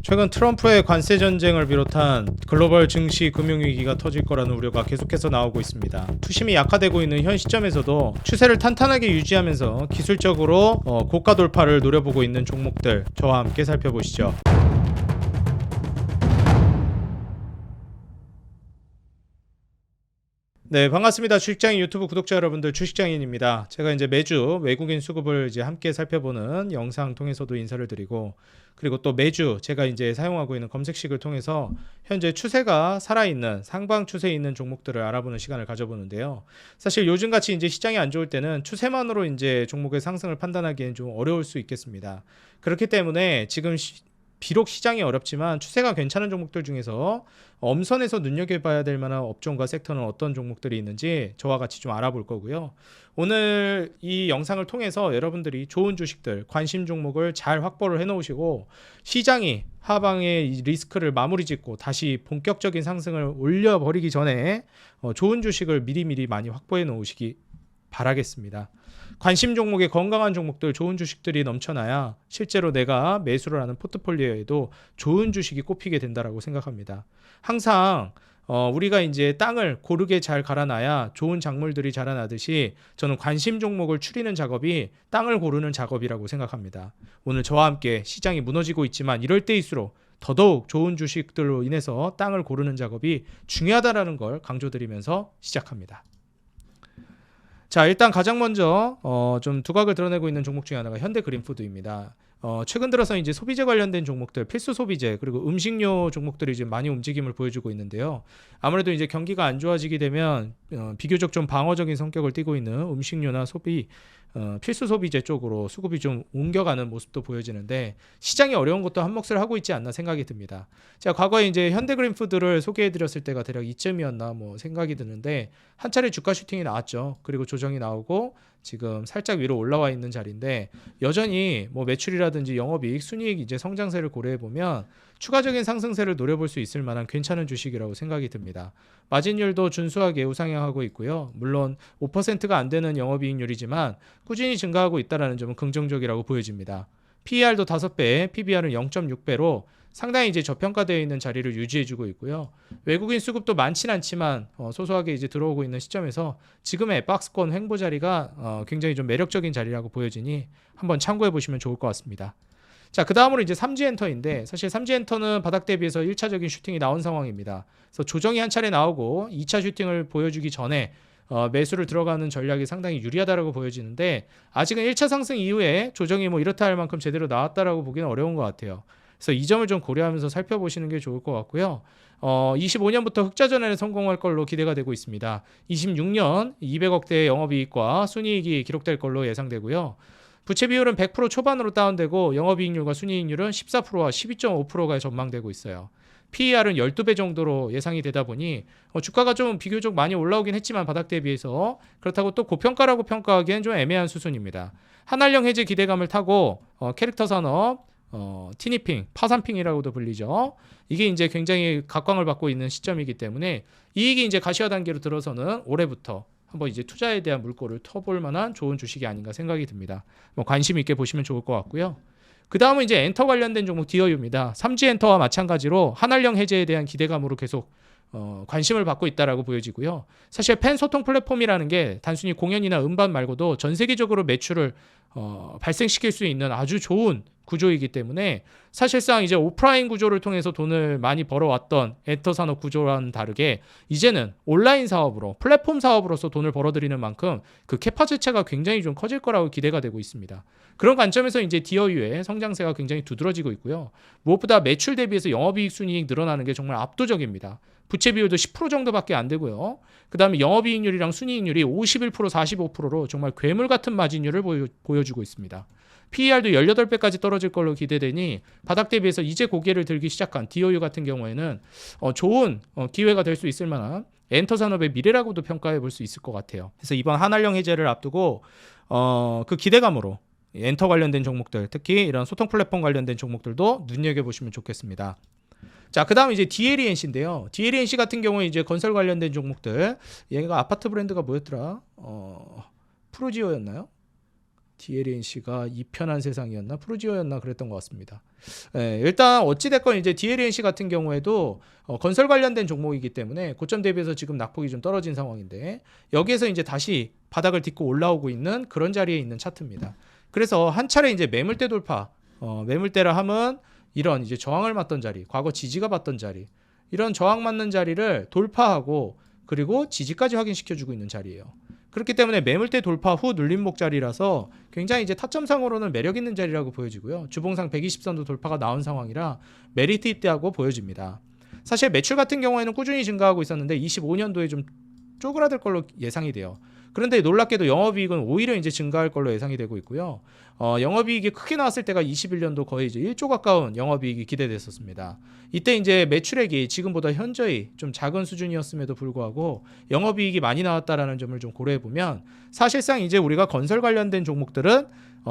최근 트럼프의 관세 전쟁을 비롯한 글로벌 증시 금융위기가 터질 거라는 우려가 계속해서 나오고 있습니다. 투심이 약화되고 있는 현 시점에서도 추세를 탄탄하게 유지하면서 기술적으로 고가 돌파를 노려보고 있는 종목들 저와 함께 살펴보시죠. 네, 반갑습니다. 주식장인 유튜브 구독자 여러분들, 주식장인입니다. 제가 이제 매주 외국인 수급을 이제 함께 살펴보는 영상 통해서도 인사를 드리고, 그리고 또 매주 제가 이제 사용하고 있는 검색식을 통해서 현재 추세가 살아있는 상방 추세에 있는 종목들을 알아보는 시간을 가져보는데요. 사실 요즘같이 이제 시장이 안 좋을 때는 추세만으로 이제 종목의 상승을 판단하기엔 좀 어려울 수 있겠습니다. 그렇기 때문에 지금 비록 시장이 어렵지만 추세가 괜찮은 종목들 중에서 엄선해서 눈여겨봐야 될 만한 업종과 섹터는 어떤 종목들이 있는지 저와 같이 좀 알아볼 거고요. 오늘 이 영상을 통해서 여러분들이 좋은 주식들, 관심 종목을 잘 확보를 해놓으시고 시장이 하방의 리스크를 마무리 짓고 다시 본격적인 상승을 올려버리기 전에 좋은 주식을 미리미리 많이 확보해 놓으시기 바라겠습니다. 관심 종목의 건강한 종목들, 좋은 주식들이 넘쳐나야 실제로 내가 매수를 하는 포트폴리오에도 좋은 주식이 꼽히게 된다라고 생각합니다. 항상 우리가 이제 땅을 고르게 잘 갈아놔야 좋은 작물들이 자라나듯이 저는 관심 종목을 추리는 작업이 땅을 고르는 작업이라고 생각합니다. 오늘 저와 함께 시장이 무너지고 있지만 이럴 때일수록 더더욱 좋은 주식들로 인해서 땅을 고르는 작업이 중요하다는 걸 강조드리면서 시작합니다. 자, 일단 가장 먼저 좀 두각을 드러내고 있는 종목 중에 하나가 현대그린푸드입니다. 최근 들어서 이제 소비재 관련된 종목들, 필수 소비재 그리고 음식료 종목들이 이제 많이 움직임을 보여주고 있는데요. 아무래도 이제 경기가 안 좋아지게 되면 비교적 좀 방어적인 성격을 띠고 있는 음식료나 필수 소비재 쪽으로 수급이 좀 옮겨가는 모습도 보여지는데 시장이 어려운 것도 한 몫을 하고 있지 않나 생각이 듭니다. 제가 과거에 이제 현대그린푸드를 소개해드렸을 때가 대략 이쯤이었나 뭐 생각이 드는데 한 차례 주가 슈팅이 나왔죠. 그리고 조정이 나오고 지금 살짝 위로 올라와 있는 자리인데 여전히 뭐 매출이라든지 영업이익, 순이익 이제 성장세를 고려해 보면 추가적인 상승세를 노려볼 수 있을 만한 괜찮은 주식이라고 생각이 듭니다. 마진율도 준수하게 우상향하고 있고요. 물론 5%가 안 되는 영업이익률이지만 꾸준히 증가하고 있다는 점은 긍정적이라고 보여집니다. PER도 5배, PBR은 0.6배로 상당히 이제 저평가되어 있는 자리를 유지해주고 있고요. 외국인 수급도 많진 않지만 소소하게 이제 들어오고 있는 시점에서 지금의 박스권 횡보 자리가 굉장히 좀 매력적인 자리라고 보여지니 한번 참고해 보시면 좋을 것 같습니다. 자, 그 다음으로 이제 삼지엔터인데 사실 삼지엔터는 바닥 대비해서 1차적인 슈팅이 나온 상황입니다. 그래서 조정이 한 차례 나오고 2차 슈팅을 보여주기 전에 매수를 들어가는 전략이 상당히 유리하다라고 보여지는데 아직은 1차 상승 이후에 조정이 뭐 이렇다 할 만큼 제대로 나왔다라고 보기는 어려운 것 같아요. 그래서 이 점을 좀 고려하면서 살펴보시는 게 좋을 것 같고요. 25년부터 흑자전환에 성공할 걸로 기대가 되고 있습니다. 26년 200억대의 영업이익과 순이익이 기록될 걸로 예상되고요. 부채 비율은 100% 초반으로 다운되고 영업이익률과 순이익률은 14%와 12.5%가 전망되고 있어요. PER은 12배 정도로 예상이 되다 보니 주가가 좀 비교적 많이 올라오긴 했지만 바닥 대비해서 그렇다고 또 고평가라고 평가하기엔 좀 애매한 수준입니다. 한한령 해제 기대감을 타고 캐릭터 산업, 티니핑, 파산핑이라고도 불리죠. 이게 이제 굉장히 각광을 받고 있는 시점이기 때문에 이익이 이제 가시화 단계로 들어서는 올해부터 한번 이제 투자에 대한 물꼬를 터볼 만한 좋은 주식이 아닌가 생각이 듭니다. 뭐 관심 있게 보시면 좋을 것 같고요. 그 다음은 이제 엔터 관련된 종목 디어유입니다. 삼지엔터와 마찬가지로 한한령 해제에 대한 기대감으로 계속 관심을 받고 있다라고 보여지고요. 사실 팬 소통 플랫폼이라는 게 단순히 공연이나 음반 말고도 전 세계적으로 매출을 발생시킬 수 있는 아주 좋은 구조이기 때문에 사실상 이제 오프라인 구조를 통해서 돈을 많이 벌어왔던 엔터 산업 구조와는 다르게 이제는 온라인 사업으로 플랫폼 사업으로서 돈을 벌어들이는 만큼 그 캐파 자체가 굉장히 좀 커질 거라고 기대가 되고 있습니다. 그런 관점에서 이제 디어유의 성장세가 굉장히 두드러지고 있고요. 무엇보다 매출 대비해서 영업이익 순이익 늘어나는 게 정말 압도적입니다. 부채 비율도 10% 정도밖에 안 되고요. 그 다음에 영업이익률이랑 순이익률이 51%, 45%로 정말 괴물 같은 마진율을 보여주고 있습니다. PER도 18배까지 떨어질 걸로 기대되니 바닥 대비해서 이제 고개를 들기 시작한 디어유 같은 경우에는 좋은 기회가 될 수 있을 만한 엔터 산업의 미래라고도 평가해 볼 수 있을 것 같아요. 그래서 이번 한한령 해제를 앞두고 그 기대감으로 엔터 관련된 종목들, 특히 이런 소통 플랫폼 관련된 종목들도 눈여겨보시면 좋겠습니다. 자, 그 다음 이제 DLENC인데요. DLENC 같은 경우에 이제 건설 관련된 종목들, 얘가 아파트 브랜드가 뭐였더라? 프로지오였나요? DLNC가 이 편한 세상이었나 프로지오였나 그랬던 것 같습니다. 일단 어찌됐건 이제 DLNC 같은 경우에도 건설 관련된 종목이기 때문에 고점 대비해서 지금 낙폭이 좀 떨어진 상황인데 여기에서 이제 다시 바닥을 딛고 올라오고 있는 그런 자리에 있는 차트입니다. 그래서 한 차례 이제 매물대 돌파, 매물대라 함은 이런 이제 저항을 맞던 자리, 과거 지지가 봤던 자리, 이런 저항 맞는 자리를 돌파하고 그리고 지지까지 확인시켜주고 있는 자리예요. 그렇기 때문에 매물대 돌파 후 눌림목 자리라서 굉장히 이제 타점상으로는 매력 있는 자리라고 보여지고요. 주봉상 120선도 돌파가 나온 상황이라 메리트 있다고 보여집니다. 사실 매출 같은 경우에는 꾸준히 증가하고 있었는데 25년도에 좀 쪼그라들 걸로 예상이 돼요. 그런데 놀랍게도 영업이익은 오히려 이제 증가할 걸로 예상이 되고 있고요. 영업이익이 크게 나왔을 때가 21년도 거의 이제 1조 가까운 영업이익이 기대됐었습니다. 이때 이제 매출액이 지금보다 현저히 좀 작은 수준이었음에도 불구하고 영업이익이 많이 나왔다라는 점을 좀 고려해 보면 사실상 이제 우리가 건설 관련된 종목들은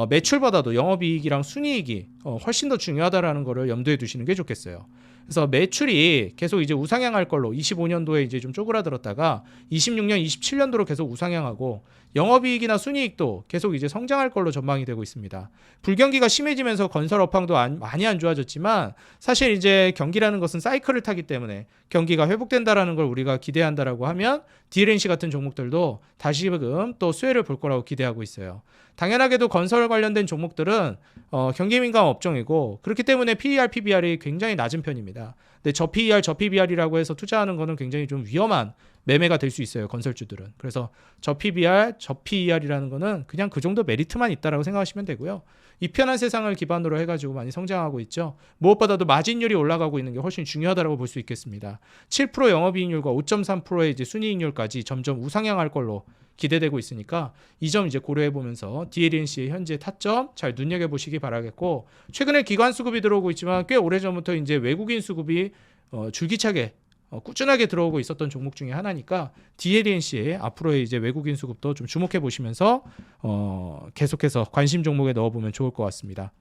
매출보다도 영업이익이랑 순이익이 훨씬 더 중요하다라는 거를 염두에 두시는 게 좋겠어요. 그래서 매출이 계속 이제 우상향할 걸로 25년도에 이제 좀 쪼그라들었다가 26년, 27년도로 계속 우상향하고 영업이익이나 순이익도 계속 이제 성장할 걸로 전망이 되고 있습니다. 불경기가 심해지면서 건설 업황도 많이 안 좋아졌지만 사실 이제 경기라는 것은 사이클을 타기 때문에 경기가 회복된다라는 걸 우리가 기대한다라고 하면 DLNC 같은 종목들도 다시금 또 수혜를 볼 거라고 기대하고 있어요. 당연하게도 건설 관련된 종목들은 경기 민감 업종이고 그렇기 때문에 PER, PBR이 굉장히 낮은 편입니다. 근데 저 PER, 저 PBR이라고 해서 투자하는 거는 굉장히 좀 위험한 매매가 될 수 있어요. 건설주들은. 그래서 저 PBR, 저 PER이라는 거는 그냥 그 정도 메리트만 있다라고 생각하시면 되고요. 이 편한 세상을 기반으로 해가지고 많이 성장하고 있죠. 무엇보다도 마진율이 올라가고 있는 게 훨씬 중요하다고 볼 수 있겠습니다. 7% 영업이익률과 5.3%의 이제 순이익률까지 점점 우상향할 걸로 기대되고 있으니까 이 점 이제 고려해 보면서 DLNC의 현재 타점 잘 눈여겨 보시기 바라겠고 최근에 기관 수급이 들어오고 있지만 꽤 오래전부터 이제 외국인 수급이 줄기차게 꾸준하게 들어오고 있었던 종목 중에 하나니까 DLNC의 앞으로의 이제 외국인 수급도 좀 주목해 보시면서 계속해서 관심 종목에 넣어보면 좋을 것 같습니다.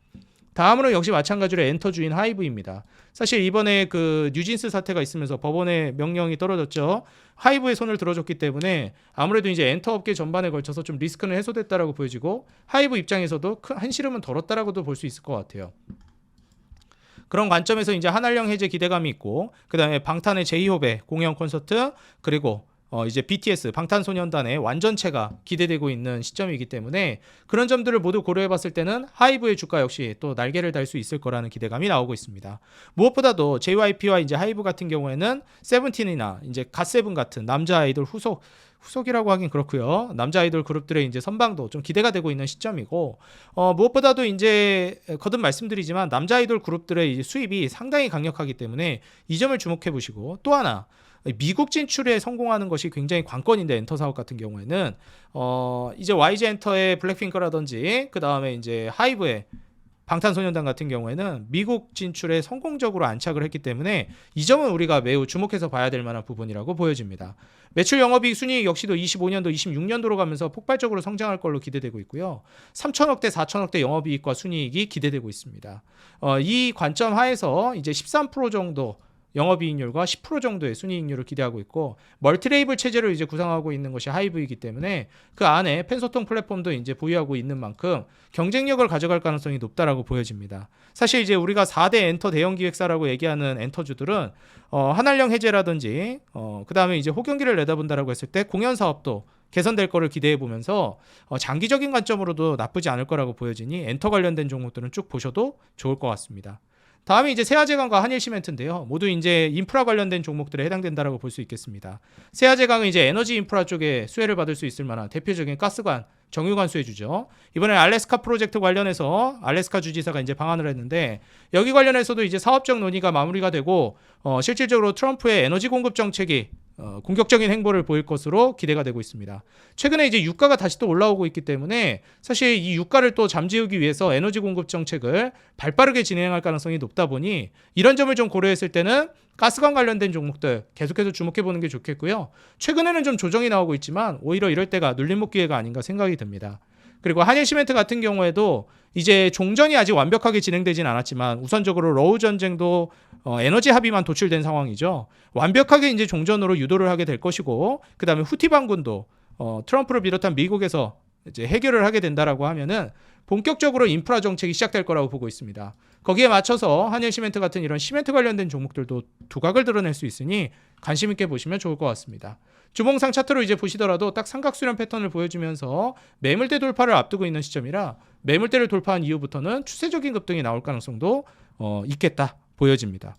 다음으로 역시 마찬가지로 엔터주인 하이브입니다. 사실 이번에 그 뉴진스 사태가 있으면서 법원의 명령이 떨어졌죠. 하이브의 손을 들어줬기 때문에 아무래도 이제 엔터 업계 전반에 걸쳐서 좀 리스크는 해소됐다라고 보여지고 하이브 입장에서도 한시름은 덜었다라고도 볼 수 있을 것 같아요. 그런 관점에서 이제 한알령 해제 기대감이 있고 그다음에 방탄의 제2호배 공연 콘서트 그리고 이제 BTS 방탄소년단의 완전체가 기대되고 있는 시점이기 때문에 그런 점들을 모두 고려해봤을 때는 하이브의 주가 역시 또 날개를 달 수 있을 거라는 기대감이 나오고 있습니다. 무엇보다도 JYP와 이제 하이브 같은 경우에는 세븐틴이나 이제 갓세븐 같은 남자 아이돌 후속이라고 하긴 그렇고요. 남자 아이돌 그룹들의 이제 선방도 좀 기대가 되고 있는 시점이고 무엇보다도 이제 거듭 말씀드리지만 남자 아이돌 그룹들의 이제 수입이 상당히 강력하기 때문에 이 점을 주목해 보시고 또 하나 미국 진출에 성공하는 것이 굉장히 관건인데 엔터 사업 같은 경우에는 이제 YG 엔터의 블랙핑크라든지 그 다음에 이제 하이브의 방탄소년단 같은 경우에는 미국 진출에 성공적으로 안착을 했기 때문에 이 점은 우리가 매우 주목해서 봐야 될 만한 부분이라고 보여집니다. 매출 영업이익 순이익 역시도 25년도, 26년도로 가면서 폭발적으로 성장할 걸로 기대되고 있고요. 3천억대, 4천억대 영업이익과 순이익이 기대되고 있습니다. 이 관점 하에서 이제 13% 정도 영업이익률과 10% 정도의 순이익률을 기대하고 있고 멀티레이블 체제를 이제 구상하고 있는 것이 하이브이기 때문에 그 안에 펜소통 플랫폼도 이제 보유하고 있는 만큼 경쟁력을 가져갈 가능성이 높다라고 보여집니다. 사실 이제 우리가 4대 엔터 대형 기획사라고 얘기하는 엔터주들은 한알령 해제라든지 그 다음에 이제 호경기를 내다본다라고 했을 때 공연 사업도 개선될 거를 기대해 보면서 장기적인 관점으로도 나쁘지 않을 거라고 보여지니 엔터 관련된 종목들은 쭉 보셔도 좋을 것 같습니다. 다음에 이제 세아제강과 한일시멘트인데요. 모두 이제 인프라 관련된 종목들에 해당된다라고 볼 수 있겠습니다. 세아제강은 이제 에너지 인프라 쪽에 수혜를 받을 수 있을 만한 대표적인 가스관, 정유관 수혜주죠. 이번에 알래스카 프로젝트 관련해서 알래스카 주지사가 이제 방한을 했는데 여기 관련해서도 이제 사업적 논의가 마무리가 되고 실질적으로 트럼프의 에너지 공급 정책이 공격적인 행보를 보일 것으로 기대가 되고 있습니다. 최근에 이제 유가가 다시 또 올라오고 있기 때문에 사실 이 유가를 또 잠재우기 위해서 에너지 공급 정책을 발빠르게 진행할 가능성이 높다 보니 이런 점을 좀 고려했을 때는 가스관 관련된 종목들 계속해서 주목해 보는 게 좋겠고요. 최근에는 좀 조정이 나오고 있지만 오히려 이럴 때가 눌림목 기회가 아닌가 생각이 듭니다. 그리고 한일시멘트 같은 경우에도 이제 종전이 아직 완벽하게 진행되진 않았지만 우선적으로 러우 전쟁도 에너지 합의만 도출된 상황이죠. 완벽하게 이제 종전으로 유도를 하게 될 것이고 그 다음에 후티 반군도 트럼프를 비롯한 미국에서 이제 해결을 하게 된다라고 하면은 본격적으로 인프라 정책이 시작될 거라고 보고 있습니다. 거기에 맞춰서 한일시멘트 같은 이런 시멘트 관련된 종목들도 두각을 드러낼 수 있으니 관심 있게 보시면 좋을 것 같습니다. 주봉상 차트로 이제 보시더라도 딱 삼각수렴 패턴을 보여주면서 매물대 돌파를 앞두고 있는 시점이라 매물대를 돌파한 이후부터는 추세적인 급등이 나올 가능성도 있겠다 보여집니다.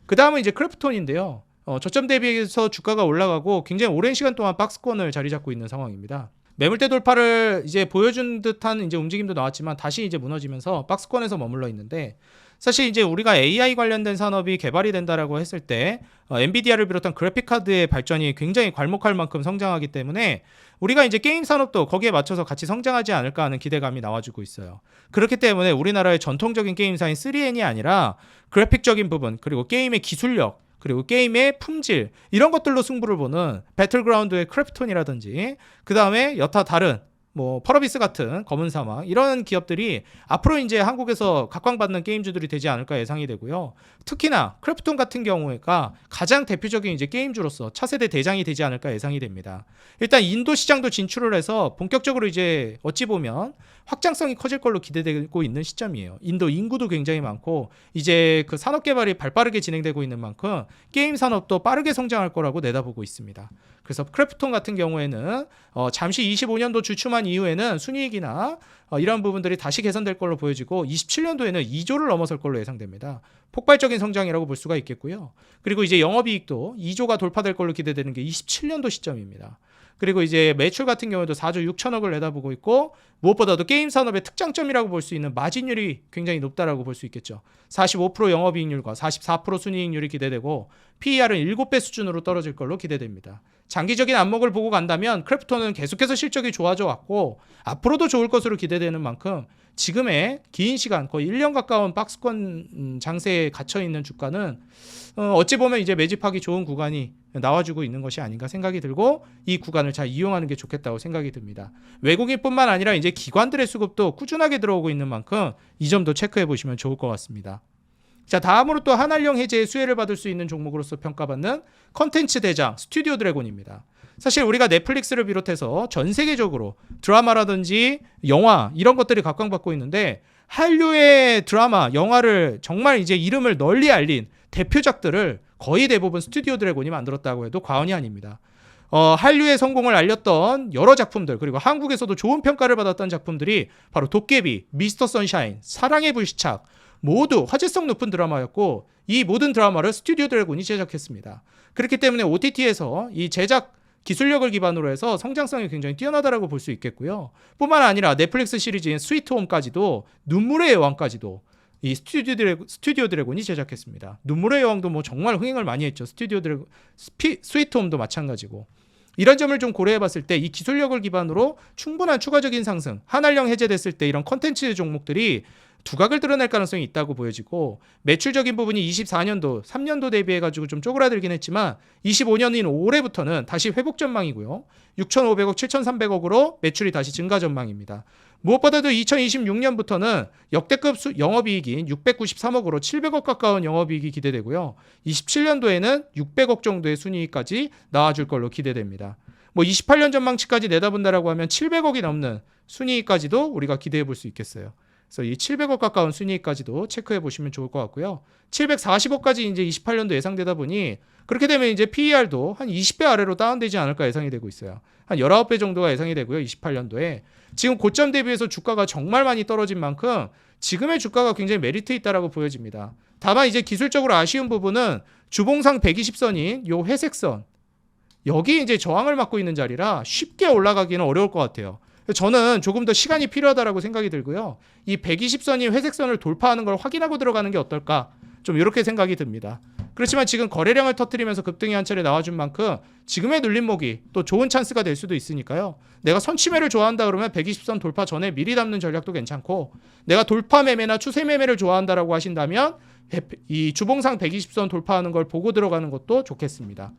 그 다음은 이제 크래프톤인데요. 저점 대비해서 주가가 올라가고 굉장히 오랜 시간 동안 박스권을 자리 잡고 있는 상황입니다. 매물대 돌파를 이제 보여준 듯한 이제 움직임도 나왔지만 다시 이제 무너지면서 박스권에서 머물러 있는데, 사실 이제 우리가 AI 관련된 산업이 개발이 된다라고 했을 때 엔비디아를 비롯한 그래픽 카드의 발전이 굉장히 괄목할 만큼 성장하기 때문에 우리가 이제 게임 산업도 거기에 맞춰서 같이 성장하지 않을까 하는 기대감이 나와주고 있어요. 그렇기 때문에 우리나라의 전통적인 게임사인 3N이 아니라 그래픽적인 부분, 그리고 게임의 기술력, 그리고 게임의 품질, 이런 것들로 승부를 보는 배틀그라운드의 크래프톤이라든지, 그 다음에 여타 다른 뭐 펄어비스 같은 검은 사막, 이런 기업들이 앞으로 이제 한국에서 각광받는 게임주들이 되지 않을까 예상이 되고요. 특히나 크래프톤 같은 경우가 가장 대표적인 이제 게임주로서 차세대 대장이 되지 않을까 예상이 됩니다. 일단 인도 시장도 진출을 해서 본격적으로 이제 어찌 보면 확장성이 커질 걸로 기대되고 있는 시점이에요. 인도 인구도 굉장히 많고 이제 그 산업 개발이 발빠르게 진행되고 있는 만큼 게임 산업도 빠르게 성장할 거라고 내다보고 있습니다. 그래서 크래프톤 같은 경우에는 잠시 25년도 주춤한 이후에는 순이익이나 이런 부분들이 다시 개선될 걸로 보여지고 27년도에는 2조를 넘어설 걸로 예상됩니다. 폭발적인 성장이라고 볼 수가 있겠고요. 그리고 이제 영업이익도 2조가 돌파될 걸로 기대되는 게 27년도 시점입니다. 그리고 이제 매출 같은 경우에도 4조 6천억을 내다보고 있고, 무엇보다도 게임 산업의 특장점이라고 볼 수 있는 마진율이 굉장히 높다라고 볼 수 있겠죠. 45% 영업이익률과 44% 순이익률이 기대되고 PER은 7배 수준으로 떨어질 걸로 기대됩니다. 장기적인 안목을 보고 간다면 크래프톤은 계속해서 실적이 좋아져 왔고 앞으로도 좋을 것으로 기대되는 만큼 지금의 긴 시간, 거의 1년 가까운 박스권 장세에 갇혀있는 주가는 어찌 보면 이제 매집하기 좋은 구간이 나와주고 있는 것이 아닌가 생각이 들고, 이 구간을 잘 이용하는 게 좋겠다고 생각이 듭니다. 외국인뿐만 아니라 이제 기관들의 수급도 꾸준하게 들어오고 있는 만큼 이 점도 체크해 보시면 좋을 것 같습니다. 자, 다음으로 또 한알령 해제의 수혜를 받을 수 있는 종목으로서 평가받는 컨텐츠 대장 스튜디오 드래곤입니다. 사실 우리가 넷플릭스를 비롯해서 전 세계적으로 드라마라든지 영화 이런 것들이 각광받고 있는데, 한류의 드라마, 영화를 정말 이제 이름을 널리 알린 대표작들을 거의 대부분 스튜디오 드래곤이 만들었다고 해도 과언이 아닙니다. 한류의 성공을 알렸던 여러 작품들, 그리고 한국에서도 좋은 평가를 받았던 작품들이 바로 도깨비, 미스터 선샤인, 사랑의 불시착, 모두 화제성 높은 드라마였고 이 모든 드라마를 스튜디오 드래곤이 제작했습니다. 그렇기 때문에 OTT에서 이 제작 기술력을 기반으로 해서 성장성이 굉장히 뛰어나다라고 볼 수 있겠고요. 뿐만 아니라 넷플릭스 시리즈인 스위트홈까지도, 눈물의 여왕까지도 이 스튜디오 드래곤이 제작했습니다. 눈물의 여왕도 뭐 정말 흥행을 많이 했죠. 스위트홈도 마찬가지고. 이런 점을 좀 고려해 봤을 때 이 기술력을 기반으로 충분한 추가적인 상승, 한알령 해제됐을 때 이런 컨텐츠 종목들이 두각을 드러낼 가능성이 있다고 보여지고, 매출적인 부분이 24년도, 3년도 대비해가지고 좀 쪼그라들긴 했지만 25년인 올해부터는 다시 회복 전망이고요. 6,500억, 7,300억으로 매출이 다시 증가 전망입니다. 무엇보다도 2026년부터는 역대급 영업이익인 693억으로 700억 가까운 영업이익이 기대되고요. 27년도에는 600억 정도의 순이익까지 나와줄 걸로 기대됩니다. 뭐 28년 전망치까지 내다본다라고 하면 700억이 넘는 순이익까지도 우리가 기대해 볼 수 있겠어요. 그래서 이 700억 가까운 순이익까지도 체크해 보시면 좋을 것 같고요. 740억까지 이제 28년도 예상되다 보니 그렇게 되면 이제 PER도 한 20배 아래로 다운되지 않을까 예상이 되고 있어요. 한 19배 정도가 예상이 되고요. 28년도에. 지금 고점 대비해서 주가가 정말 많이 떨어진 만큼 지금의 주가가 굉장히 메리트 있다라고 보여집니다. 다만 이제 기술적으로 아쉬운 부분은 주봉상 120선인 요 회색선, 여기 이제 저항을 맡고 있는 자리라 쉽게 올라가기는 어려울 것 같아요. 저는 조금 더 시간이 필요하다라고 생각이 들고요. 이 120선이 회색선을 돌파하는 걸 확인하고 들어가는 게 어떨까? 좀 이렇게 생각이 듭니다. 그렇지만 지금 거래량을 터뜨리면서 급등이 한 차례 나와준 만큼 지금의 눌림목이 또 좋은 찬스가 될 수도 있으니까요. 내가 선취매를 좋아한다 그러면 120선 돌파 전에 미리 담는 전략도 괜찮고, 내가 돌파 매매나 추세 매매를 좋아한다라고 하신다면 이 주봉상 120선 돌파하는 걸 보고 들어가는 것도 좋겠습니다.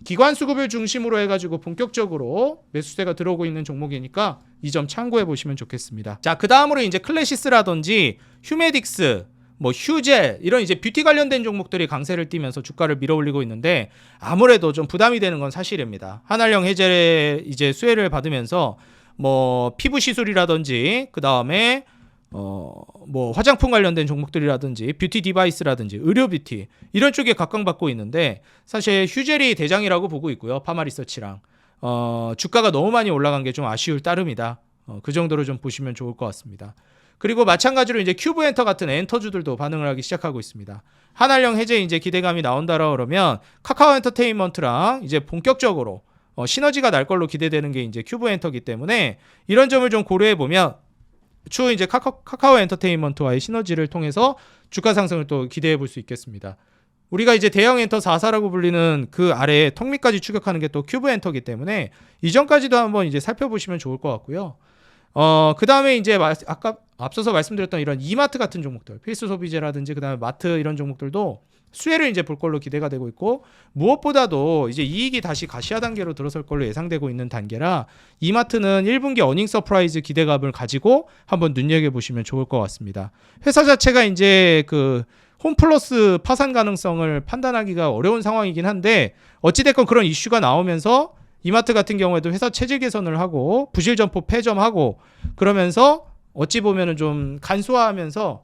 기관 수급을 중심으로 해가지고 본격적으로 매수세가 들어오고 있는 종목이니까 이 점 참고해 보시면 좋겠습니다. 자, 그 다음으로 이제 클래시스라든지 휴메딕스, 뭐 휴젤, 이런 이제 뷰티 관련된 종목들이 강세를 띠면서 주가를 밀어올리고 있는데, 아무래도 좀 부담이 되는 건 사실입니다. 한알령 해제 이제 수혜를 받으면서 뭐 피부 시술이라든지 그 다음에 뭐 화장품 관련된 종목들이라든지 뷰티 디바이스라든지 의료 뷰티 이런 쪽에 각광받고 있는데 사실 휴젤이 대장이라고 보고 있고요. 파마리서치랑 주가가 너무 많이 올라간 게 좀 아쉬울 따름이다. 그 정도로 좀 보시면 좋을 것 같습니다. 그리고 마찬가지로 이제 큐브엔터 같은 엔터주들도 반응을 하기 시작하고 있습니다. 한알령 해제 이제 기대감이 나온다라 그러면 카카오 엔터테인먼트랑 이제 본격적으로 시너지가 날 걸로 기대되는 게 이제 큐브엔터기 때문에 이런 점을 좀 고려해 보면 추후 이제 카카오 엔터테인먼트와의 시너지를 통해서 주가 상승을 또 기대해 볼 수 있겠습니다. 우리가 이제 대형 엔터 4사라고 불리는 그 아래에 턱밑까지 추격하는 게 또 큐브 엔터기 때문에 이전까지도 한번 이제 살펴보시면 좋을 것 같고요. 그 다음에 이제 아까 앞서서 말씀드렸던 이런 이마트 같은 종목들, 필수 소비재라든지 그 다음에 마트 이런 종목들도 수혜를 이제 볼 걸로 기대가 되고 있고 무엇보다도 이제 이익이 다시 가시화 단계로 들어설 걸로 예상되고 있는 단계라 이마트는 1분기 어닝 서프라이즈 기대감을 가지고 한번 눈여겨보시면 좋을 것 같습니다. 회사 자체가 이제 그 홈플러스 파산 가능성을 판단하기가 어려운 상황이긴 한데 어찌됐건 그런 이슈가 나오면서 이마트 같은 경우에도 회사 체질 개선을 하고 부실 점포 폐점하고 그러면서 어찌 보면은 좀 간소화하면서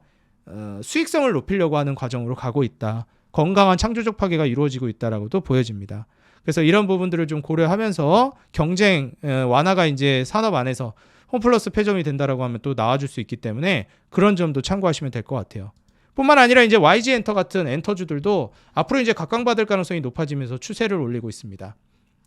수익성을 높이려고 하는 과정으로 가고 있다. 건강한 창조적 파괴가 이루어지고 있다라고도 보여집니다. 그래서 이런 부분들을 좀 고려하면서 경쟁 완화가 이제 산업 안에서 홈플러스 폐점이 된다라고 하면 또 나와줄 수 있기 때문에 그런 점도 참고하시면 될 것 같아요. 뿐만 아니라 이제 YG 엔터 같은 엔터주들도 앞으로 이제 각광받을 가능성이 높아지면서 추세를 올리고 있습니다.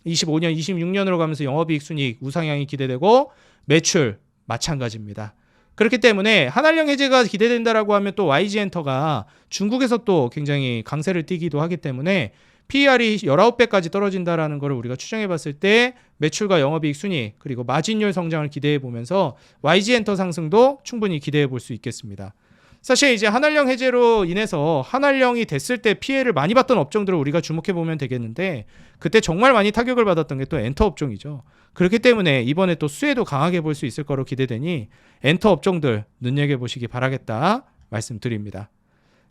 25년, 26년으로 가면서 영업이익 순이익 우상향이 기대되고 매출 마찬가지입니다. 그렇기 때문에 한알령 해제가 기대된다라고 하면 또 YG 엔터가 중국에서 또 굉장히 강세를 띠기도 하기 때문에 PER이 19배까지 떨어진다라는 것을 우리가 추정해 봤을 때 매출과 영업이익 순이익 그리고 마진율 성장을 기대해 보면서 YG 엔터 상승도 충분히 기대해 볼 수 있겠습니다. 사실 이제 한알령 해제로 인해서 한알령이 됐을 때 피해를 많이 봤던 업종들을 우리가 주목해 보면 되겠는데 그때 정말 많이 타격을 받았던 게 또 엔터 업종이죠. 그렇기 때문에 이번에 또 수혜도 강하게 볼 수 있을 거로 기대되니 엔터 업종들 눈여겨보시기 바라겠다 말씀드립니다.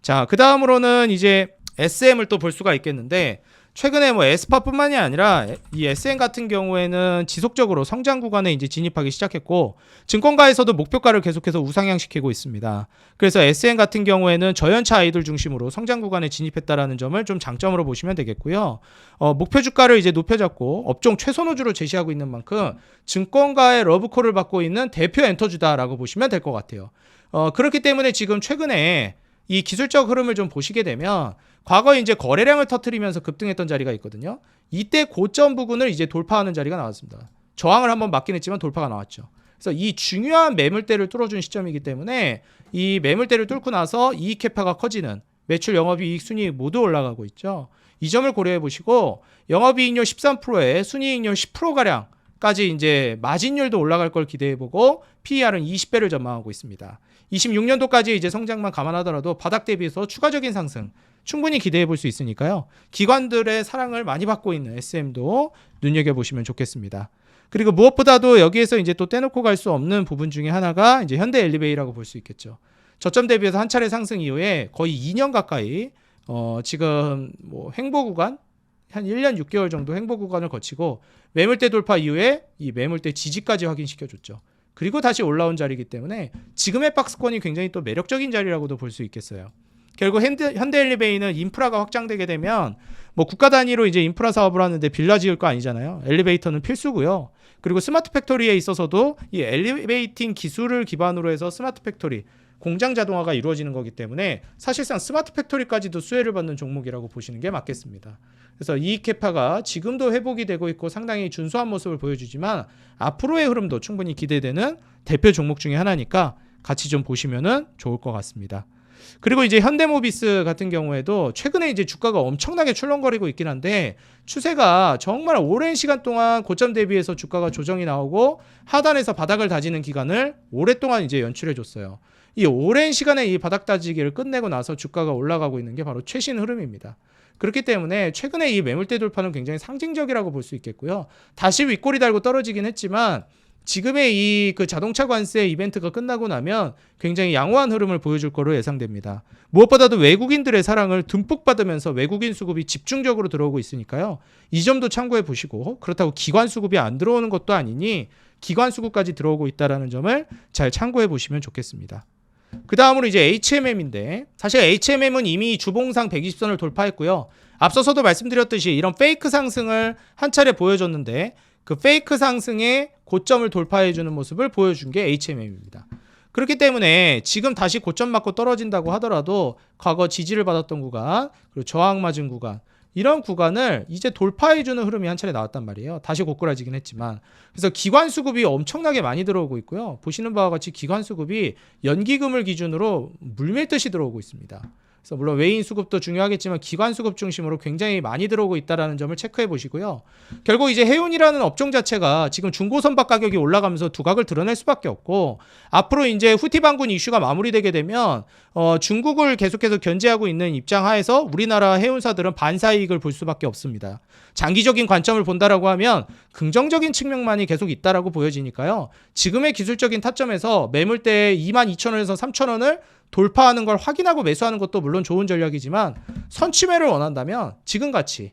자, 그 다음으로는 이제 SM을 또 볼 수가 있겠는데 최근에 뭐 에스파뿐만이 아니라 이 SM 같은 경우에는 지속적으로 성장 구간에 이제 진입하기 시작했고 증권가에서도 목표가를 계속해서 우상향시키고 있습니다. 그래서 SM 같은 경우에는 저연차 아이돌 중심으로 성장 구간에 진입했다라는 점을 좀 장점으로 보시면 되겠고요. 목표 주가를 이제 높여잡고 업종 최선호주로 제시하고 있는 만큼 증권가의 러브콜을 받고 있는 대표 엔터주다라고 보시면 될 것 같아요. 그렇기 때문에 지금 최근에 이 기술적 흐름을 좀 보시게 되면 과거에 이제 거래량을 터뜨리면서 급등했던 자리가 있거든요. 이때 고점 부근을 이제 돌파하는 자리가 나왔습니다. 저항을 한번 맞긴 했지만 돌파가 나왔죠. 그래서 이 중요한 매물대를 뚫어준 시점이기 때문에 이 매물대를 뚫고 나서 이익 캐파가 커지는 매출, 영업이익, 순이익 모두 올라가고 있죠. 이 점을 고려해 보시고 영업이익률 13%에 순이익률 10%가량까지 이제 마진율도 올라갈 걸 기대해 보고 PER은 20배를 전망하고 있습니다. 26년도까지 이제 성장만 감안하더라도 바닥 대비해서 추가적인 상승 충분히 기대해 볼 수 있으니까요. 기관들의 사랑을 많이 받고 있는 SM도 눈여겨보시면 좋겠습니다. 그리고 무엇보다도 여기에서 이제 또 떼놓고 갈 수 없는 부분 중에 하나가 이제 현대 엘리베이라고 볼 수 있겠죠. 저점 대비해서 한 차례 상승 이후에 거의 2년 가까이 지금 뭐 횡보 구간 한 1년 6개월 정도 횡보 구간을 거치고 매물대 돌파 이후에 이 매물대 지지까지 확인시켜줬죠. 그리고 다시 올라온 자리이기 때문에 지금의 박스권이 굉장히 또 매력적인 자리라고도 볼 수 있겠어요. 결국 현대엘리베이는 인프라가 확장되게 되면 뭐 국가 단위로 이제 인프라 사업을 하는데 빌라 지을 거 아니잖아요. 엘리베이터는 필수고요. 그리고 스마트 팩토리에 있어서도 이 엘리베이팅 기술을 기반으로 해서 스마트 팩토리 공장 자동화가 이루어지는 거기 때문에 사실상 스마트 팩토리까지도 수혜를 받는 종목이라고 보시는 게 맞겠습니다. 그래서 이익 캐파가 지금도 회복이 되고 있고 상당히 준수한 모습을 보여주지만 앞으로의 흐름도 충분히 기대되는 대표 종목 중에 하나니까 같이 좀 보시면은 좋을 것 같습니다. 그리고 이제 현대모비스 같은 경우에도 최근에 이제 주가가 엄청나게 출렁거리고 있긴 한데 추세가 정말 오랜 시간 동안 고점 대비해서 주가가 조정이 나오고 하단에서 바닥을 다지는 기간을 오랫동안 이제 연출해 줬어요. 이 오랜 시간에 이 바닥 다지기를 끝내고 나서 주가가 올라가고 있는 게 바로 최신 흐름입니다. 그렇기 때문에 최근에 이 매물대 돌파는 굉장히 상징적이라고 볼 수 있겠고요. 다시 윗꼬리 달고 떨어지긴 했지만 지금의 이 그 자동차 관세 이벤트가 끝나고 나면 굉장히 양호한 흐름을 보여줄 거로 예상됩니다. 무엇보다도 외국인들의 사랑을 듬뿍 받으면서 외국인 수급이 집중적으로 들어오고 있으니까요. 이 점도 참고해 보시고 그렇다고 기관 수급이 안 들어오는 것도 아니니 기관 수급까지 들어오고 있다는 점을 잘 참고해 보시면 좋겠습니다. 그 다음으로 이제 HMM인데, 사실 HMM은 이미 주봉상 120선을 돌파했고요. 앞서서도 말씀드렸듯이 이런 페이크 상승을 한 차례 보여줬는데, 그 페이크 상승의 고점을 돌파해주는 모습을 보여준 게 HMM입니다. 그렇기 때문에 지금 다시 고점 맞고 떨어진다고 하더라도 과거 지지를 받았던 구간, 그리고 저항 맞은 구간, 이런 구간을 이제 돌파해주는 흐름이 한 차례 나왔단 말이에요. 다시 고꾸라지긴 했지만. 그래서 기관 수급이 엄청나게 많이 들어오고 있고요. 보시는 바와 같이 기관 수급이 연기금을 기준으로 물밀듯이 들어오고 있습니다. 그래서 물론 외인 수급도 중요하겠지만 기관 수급 중심으로 굉장히 많이 들어오고 있다는 점을 체크해 보시고요. 결국 이제 해운이라는 업종 자체가 지금 중고 선박 가격이 올라가면서 두각을 드러낼 수밖에 없고, 앞으로 이제 후티 반군 이슈가 마무리되게 되면 중국을 계속해서 견제하고 있는 입장 하에서 우리나라 해운사들은 반사이익을 볼 수밖에 없습니다. 장기적인 관점을 본다라고 하면 긍정적인 측면만이 계속 있다라고 보여지니까요. 지금의 기술적인 타점에서 매물대 22,000원에서 3,000원을 돌파하는 걸 확인하고 매수하는 것도 물론 좋은 전략이지만, 선취매를 원한다면 지금같이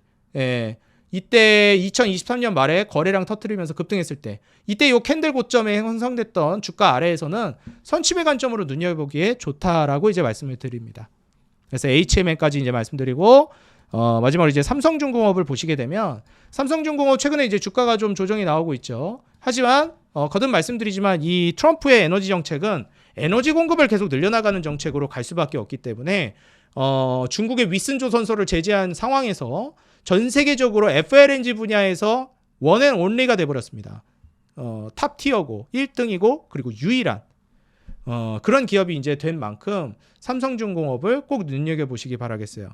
이때 2023년 말에 거래량 터뜨리면서 급등했을 때, 이때 이 캔들 고점에 형성됐던 주가 아래에서는 선취매 관점으로 눈여겨보기에 좋다라고 이제 말씀을 드립니다. 그래서 HMM까지 이제 말씀드리고, 마지막으로 이제 삼성중공업을 보시게 되면, 삼성중공업 최근에 이제 주가가 좀 조정이 나오고 있죠. 하지만 거듭 말씀드리지만 이 트럼프의 에너지 정책은 에너지 공급을 계속 늘려나가는 정책으로 갈 수밖에 없기 때문에 중국의 윗슨조선소를 제재한 상황에서 전 세계적으로 FLNG 분야에서 원앤온리가 돼버렸습니다. 탑티어고 1등이고 그리고 유일한 그런 기업이 이제 된 만큼 삼성중공업을 꼭 눈여겨보시기 바라겠어요.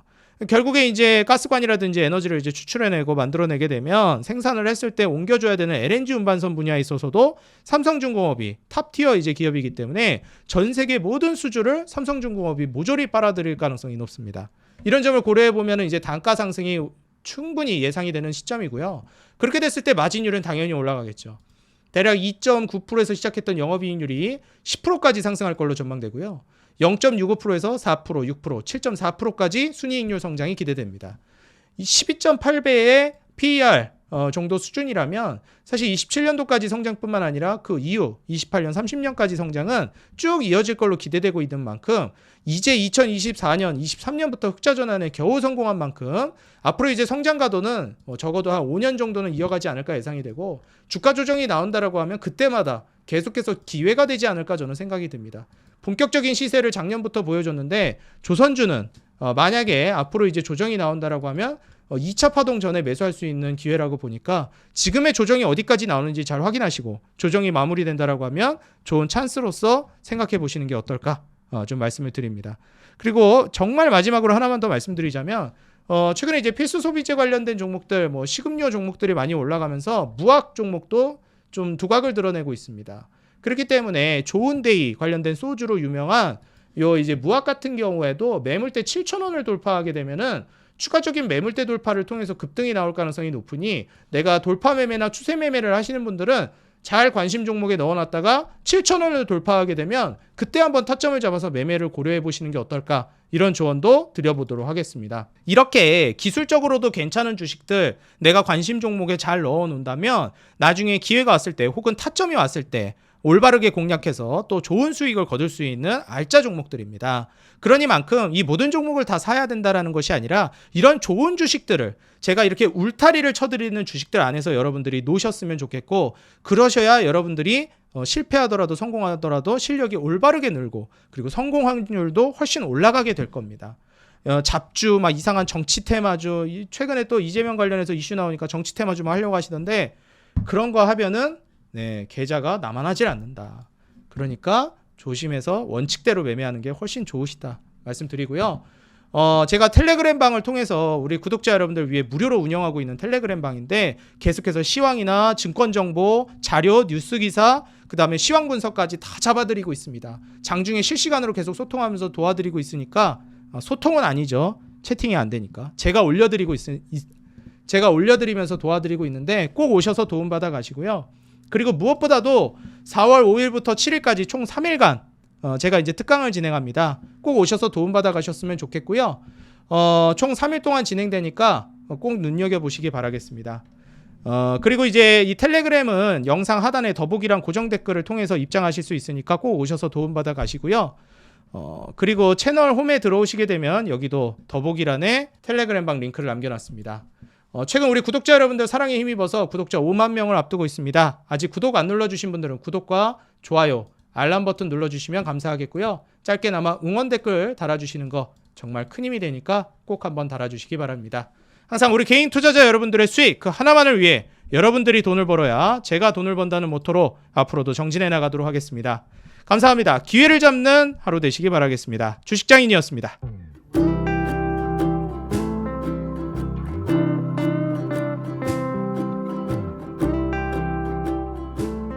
결국에 이제 가스관이라든지 에너지를 이제 추출해내고 만들어내게 되면 생산을 했을 때 옮겨줘야 되는 LNG 운반선 분야에 있어서도 삼성중공업이 탑티어 이제 기업이기 때문에 전 세계 모든 수주를 삼성중공업이 모조리 빨아들일 가능성이 높습니다. 이런 점을 고려해 보면 이제 단가 상승이 충분히 예상이 되는 시점이고요. 그렇게 됐을 때 마진율은 당연히 올라가겠죠. 대략 2.9%에서 시작했던 영업이익률이 10%까지 상승할 걸로 전망되고요. 0.65%에서 4%, 6%, 7.4%까지 순이익률 성장이 기대됩니다. 12.8배의 PER 정도 수준이라면 사실 27년도까지 성장뿐만 아니라 그 이후 28년, 30년까지 성장은 쭉 이어질 걸로 기대되고 있는 만큼, 이제 2024년, 23년부터 흑자 전환에 겨우 성공한 만큼 앞으로 이제 성장 가도는 적어도 한 5년 정도는 이어가지 않을까 예상이 되고, 주가 조정이 나온다라고 하면 그때마다 계속해서 기회가 되지 않을까 저는 생각이 듭니다. 본격적인 시세를 작년부터 보여줬는데, 조선주는 만약에 앞으로 이제 조정이 나온다라고 하면 2차 파동 전에 매수할 수 있는 기회라고 보니까, 지금의 조정이 어디까지 나오는지 잘 확인하시고 조정이 마무리된다라고 하면 좋은 찬스로서 생각해 보시는 게 어떨까 좀 말씀을 드립니다. 그리고 정말 마지막으로 하나만 더 말씀드리자면, 최근에 이제 필수 소비재 관련된 종목들, 뭐 식음료 종목들이 많이 올라가면서 무학 종목도 좀 두각을 드러내고 있습니다. 그렇기 때문에 좋은데이 관련된 소주로 유명한 요 이제 무학 같은 경우에도 매물대 7,000원을 돌파하게 되면은 추가적인 매물대 돌파를 통해서 급등이 나올 가능성이 높으니, 내가 돌파 매매나 추세 매매를 하시는 분들은 잘 관심 종목에 넣어놨다가 7,000원을 돌파하게 되면 그때 한번 타점을 잡아서 매매를 고려해 보시는 게 어떨까, 이런 조언도 드려보도록 하겠습니다. 이렇게 기술적으로도 괜찮은 주식들 내가 관심 종목에 잘 넣어 놓는다면 나중에 기회가 왔을 때 혹은 타점이 왔을 때 올바르게 공략해서 또 좋은 수익을 거둘 수 있는 알짜 종목들입니다. 그러니만큼 이 모든 종목을 다 사야 된다라는 것이 아니라, 이런 좋은 주식들을 제가 이렇게 울타리를 쳐드리는 주식들 안에서 여러분들이 놓으셨으면 좋겠고, 그러셔야 여러분들이 실패하더라도 성공하더라도 실력이 올바르게 늘고, 그리고 성공 확률도 훨씬 올라가게 될 겁니다. 잡주 막 이상한 정치 테마주, 최근에 또 이재명 관련해서 이슈 나오니까 정치 테마주만 하려고 하시던데, 그런 거 하면은 계좌가 남아나질 않는다. 그러니까 조심해서 원칙대로 매매하는 게 훨씬 좋으시다 말씀드리고요. 제가 텔레그램 방을 통해서 우리 구독자 여러분들 위해 무료로 운영하고 있는 텔레그램 방인데, 계속해서 시황이나 증권 정보, 자료, 뉴스 기사, 그 다음에 시황 분석까지 다 잡아드리고 있습니다. 장중에 실시간으로 계속 소통하면서 도와드리고 있으니까, 소통은 아니죠. 채팅이 안 되니까. 제가 올려드리면서 도와드리고 있는데 꼭 오셔서 도움받아 가시고요. 그리고 무엇보다도 4월 5일부터 7일까지 총 3일간 제가 이제 특강을 진행합니다. 꼭 오셔서 도움받아 가셨으면 좋겠고요. 총 3일 동안 진행되니까 꼭 눈여겨보시기 바라겠습니다. 그리고 이제 이 텔레그램은 영상 하단에 더보기란 고정 댓글을 통해서 입장하실 수 있으니까 꼭 오셔서 도움받아 가시고요. 그리고 채널 홈에 들어오시게 되면 여기도 더보기란에 텔레그램방 링크를 남겨놨습니다. 최근 우리 구독자 여러분들 사랑에 힘입어서 구독자 5만 명을 앞두고 있습니다. 아직 구독 안 눌러주신 분들은 구독과 좋아요, 알람 버튼 눌러주시면 감사하겠고요. 짧게나마 응원 댓글 달아주시는 거 정말 큰 힘이 되니까 꼭 한번 달아주시기 바랍니다. 항상 우리 개인 투자자 여러분들의 수익 그 하나만을 위해 여러분들이 돈을 벌어야 제가 돈을 번다는 모토로 앞으로도 정진해 나가도록 하겠습니다. 감사합니다. 기회를 잡는 하루 되시기 바라겠습니다. 주식장인이었습니다.